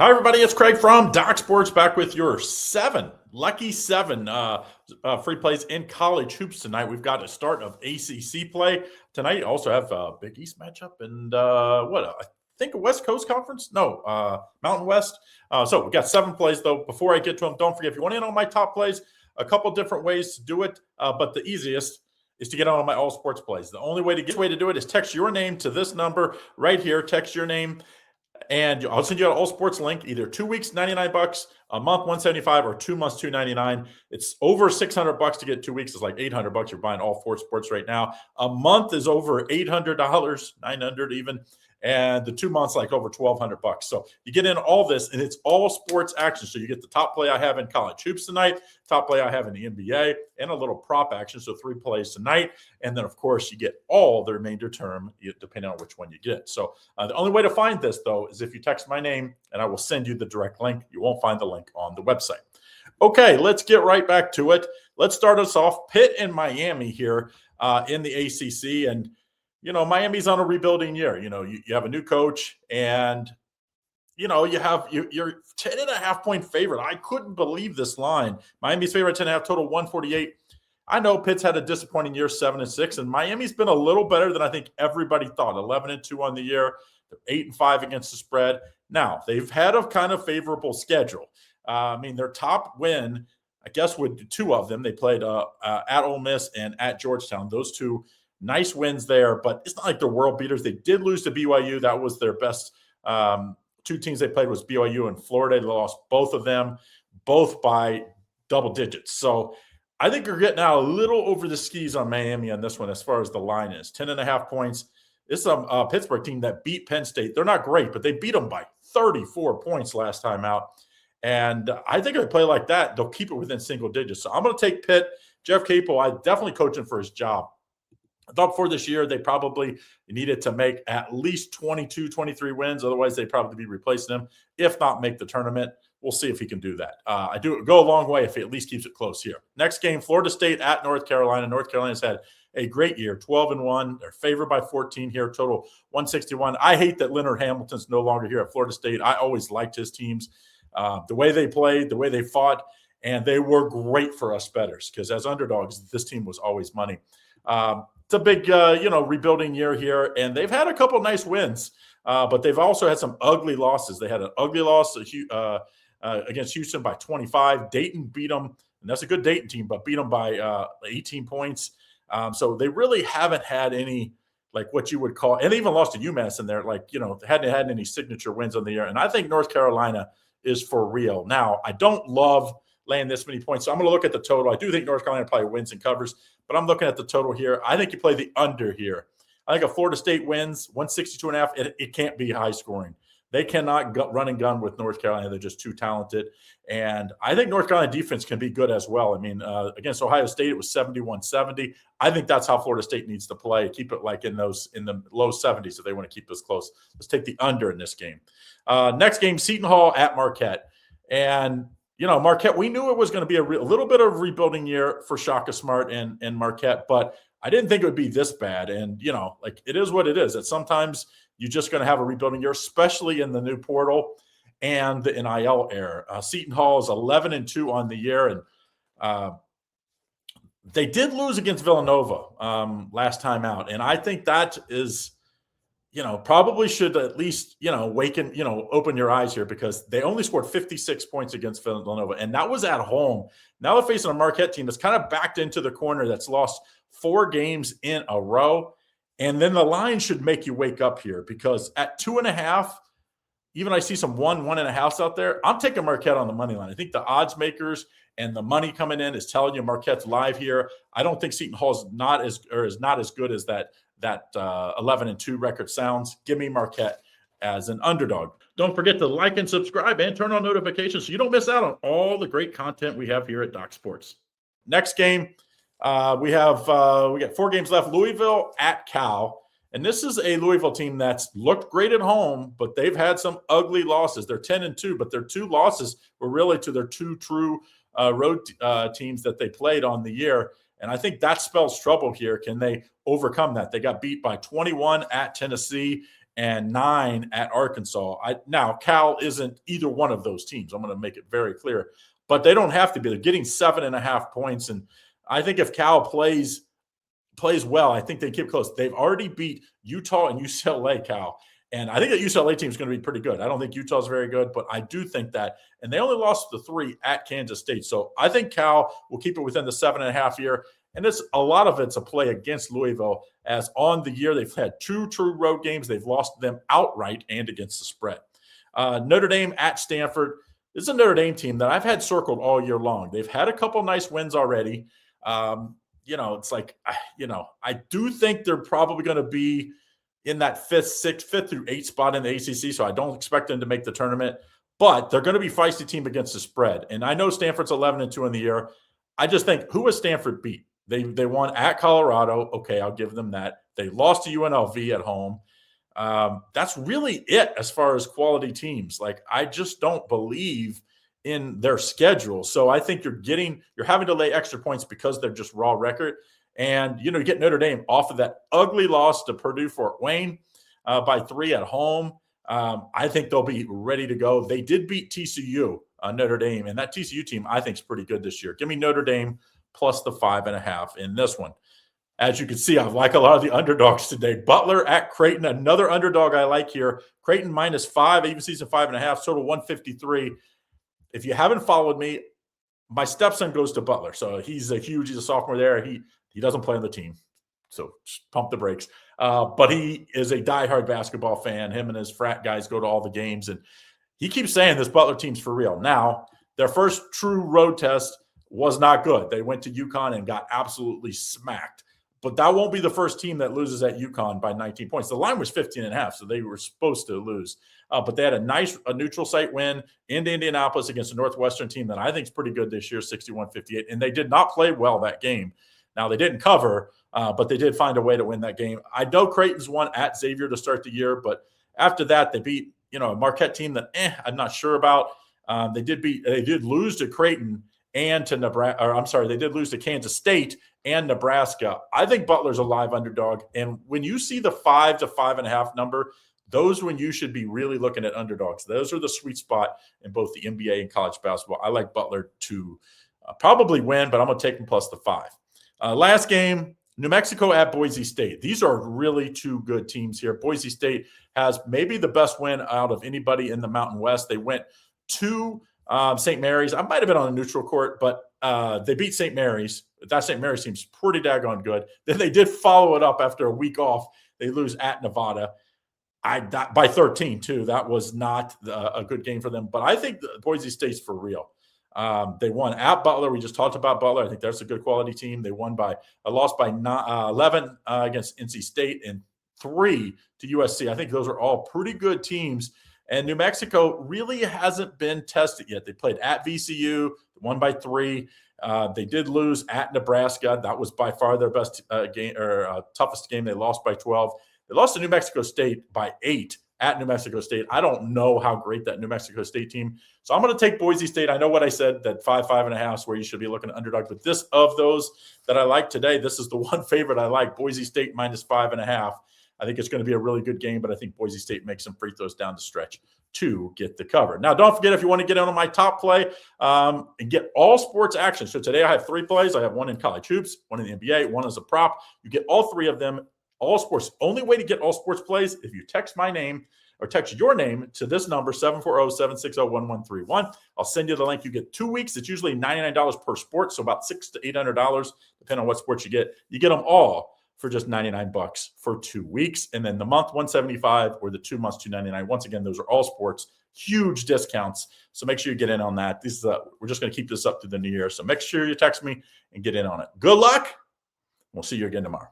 Hi, everybody. It's Craig from Doc Sports back with your lucky seven free plays in college hoops tonight. We've got a start of ACC play tonight. Also have a Big East matchup and I think a West Coast Conference? No, Mountain West. So we've got 7 plays, though. Before I get to them, don't forget, if you want in on my top plays, a couple different ways to do it, but the easiest is to get on my all sports plays. The only way to do it is text your name to this number right here. Text your name. And I'll send you an all sports link, either 2 weeks, $99, a month, $175, or 2 months, $299. It's over $600 to get 2 weeks. It's like $800. You're buying all 4 sports right now. A month is over $800, $900 even. And the 2 months, like over $1,200. So you get in all this, and it's all sports action. So you get the top play I have in college hoops tonight, top play I have in the NBA, and a little prop action. So 3 plays tonight. And then, of course, you get all the remainder term, depending on which one you get. So the only way to find this, though, is if you text my name, and I will send you the direct link. You won't find the link on the website. Okay, let's get right back to it. Let's start us off. Pitt and Miami here in the ACC. And Miami's on a rebuilding year. You have a new coach, and you're 10.5-point favorite. I couldn't believe this line. Miami's favorite 10.5, total 148. I know Pitt's had a disappointing year, 7-6, and Miami's been a little better than I think everybody thought. 11-2 on the year. They're 8-5 against the spread. Now they've had a kind of favorable schedule. Their top win, I guess, with 2 of them. They played at Ole Miss and at Georgetown. Those 2. Nice wins there, but it's not like they're world beaters. They did lose to BYU. That was their best 2 teams they played was BYU and Florida. They lost both of them, both by double digits. So I think you're getting out a little over the skis on Miami on this one as far as the line is. 10.5 points. This is a Pittsburgh team that beat Penn State. They're not great, but they beat them by 34 points last time out. And I think if they play like that, they'll keep it within single digits. So I'm going to take Pitt. Jeff Capel, I definitely coach him for his job. I thought for this year, they probably needed to make at least 22, 23 wins. Otherwise, they'd probably be replacing him, if not make the tournament. We'll see if he can do that. I do go a long way if he at least keeps it close here. Next game, Florida State at North Carolina. North Carolina's had a great year, 12-1. They're favored by 14 here, total 161. I hate that Leonard Hamilton's no longer here at Florida State. I always liked his teams, the way they played, the way they fought, and they were great for us bettors because as underdogs, this team was always money. It's a big, rebuilding year here, and they've had a couple nice wins, but they've also had some ugly losses. They had an ugly loss against Houston by 25. Dayton beat them, and that's a good Dayton team, but beat them by 18 points. So they really haven't had any, like what you would call, and they even lost to UMass in there, they hadn't had any signature wins on the year. And I think North Carolina is for real. Now, I don't love laying this many points, so I'm going to look at the total. I do think North Carolina probably wins and covers, but I'm looking at the total here. I think you play the under here. I think if Florida State wins 162.5, it can't be high scoring. They cannot run and gun with North Carolina. They're just too talented. And I think North Carolina defense can be good as well. Against Ohio State, it was 71-70. I think that's how Florida State needs to play. Keep it like in the low 70s if they want to keep this close. Let's take the under in this game. Next game, Seton Hall at Marquette. And Marquette, we knew it was going to be a little bit of a rebuilding year for Shaka Smart and Marquette, but I didn't think it would be this bad. And, it is what it is. That sometimes you're just going to have a rebuilding year, especially in the new portal and the NIL era. Seton Hall is 11-2 on the year, and they did lose against Villanova last time out. And I think that is – probably should at least, open your eyes here because they only scored 56 points against Villanova, and that was at home. Now they're facing a Marquette team that's kind of backed into the corner that's lost 4 games in a row. And then the line should make you wake up here because at 2.5, even I see some 1.5s out there. I'm taking Marquette on the money line. I think the odds makers and the money coming in is telling you Marquette's live here. I don't think Seton Hall is not as good as that 11-2 record sounds. Give me Marquette as an underdog. Don't forget to like and subscribe and turn on notifications so you don't miss out on all the great content we have here at Doc Sports. Next game, we got 4 games left. Louisville at Cal. And this is a Louisville team that's looked great at home, but they've had some ugly losses. They're 10-2, but their 2 losses were really to their 2 true road teams that they played on the year. And I think that spells trouble here. Can they overcome that? They got beat by 21 at Tennessee and 9 at Arkansas. Now, Cal isn't either one of those teams. I'm going to make it very clear. But they don't have to be. They're getting 7.5 points. And I think if Cal plays well, I think they keep close. They've already beat Utah and UCLA, Cal. And I think that UCLA team is going to be pretty good. I don't think Utah's very good, but I do think that. And they only lost the 3 at Kansas State. So I think Cal will keep it within the 7.5 here. And a lot of it's a play against Louisville, as on the year they've had 2 true road games. They've lost them outright and against the spread. Notre Dame at Stanford. This is a Notre Dame team that I've had circled all year long. They've had a couple nice wins already. It's like, I do think they're probably going to be in that 5th through 8th spot in the ACC, so I don't expect them to make the tournament. But they're going to be a feisty team against the spread. And I know Stanford's 11-2 in the year. I just think, who has Stanford beat? They won at Colorado. Okay, I'll give them that. They lost to UNLV at home. That's really it as far as quality teams. Like, I just don't believe in their schedule. So I think you're having to lay extra points because they're just raw record. And, you get Notre Dame off of that ugly loss to Purdue Fort Wayne by 3 at home. I think they'll be ready to go. They did beat TCU, Notre Dame, and that TCU team I think is pretty good this year. Give me Notre Dame plus the 5.5 in this one. As you can see, I like a lot of the underdogs today. Butler at Creighton, another underdog I like here. Creighton -5, even season 5.5, total 153. If you haven't followed me, my stepson goes to Butler, so he's a sophomore there. He doesn't play on the team, so just pump the brakes. But he is a diehard basketball fan. Him and his frat guys go to all the games, and he keeps saying this Butler team's for real. Now, their first true road test was not good. They went to UConn and got absolutely smacked. But that won't be the first team that loses at UConn by 19 points. The line was 15.5, so they were supposed to lose. But they had a neutral site win in Indianapolis against a Northwestern team that I think is pretty good this year, 61-58. And they did not play well that game. Now, they didn't cover, but they did find a way to win that game. I know Creighton's won at Xavier to start the year, but after that, they beat a Marquette team that I'm not sure about. They did lose to Creighton and to Nebraska. Or I'm sorry, they did lose to Kansas State and Nebraska. I think Butler's a live underdog. And when you see the 5 to 5.5 number, those when you should be really looking at underdogs. Those are the sweet spot in both the NBA and college basketball. I like Butler to probably win, but I'm going to take them plus the 5. Last game, New Mexico at Boise State. These are really 2 good teams here. Boise State has maybe the best win out of anybody in the Mountain West. They went to St. Mary's. I might have been on a neutral court, but they beat St. Mary's. That St. Mary's team's pretty daggone good. Then they did follow it up after a week off. They lose at Nevada. By 13, too. That was not a good game for them. But I think Boise State's for real. They won at Butler. We just talked about Butler. I think that's a good quality team. They won by a loss by 11 against NC State and 3 to USC. I think those are all pretty good teams. And New Mexico really hasn't been tested yet. They played at VCU, won by 3. They did lose at Nebraska. That was by far their best game or toughest game. They lost by 12. They lost to New Mexico State by 8 at New Mexico State. I don't know how great that New Mexico State team. So I'm going to take Boise State. I know what I said, that 5.5 is where you should be looking at underdog. But this of those that I like today, this is the one favorite I like, Boise State -5.5. I think it's going to be a really good game, but I think Boise State makes some free throws down the stretch to get the cover. Now, don't forget, if you want to get in on my top play and get all sports action. So today I have 3 plays. I have one in college hoops, one in the NBA, one as a prop. You get all 3 of them, all sports. Only way to get all sports plays, if you text my name or text your name to this number, 740-760-1131. I'll send you the link. You get 2 weeks. It's usually $99 per sport, so about $600 to $800, depending on what sports you get. You get them all for just $99 for 2 weeks. And then the month, $175, or the 2 months, $299. Once again, those are all sports, huge discounts. So make sure you get in on that. We're just going to keep this up through the new year. So make sure you text me and get in on it. Good luck. We'll see you again tomorrow.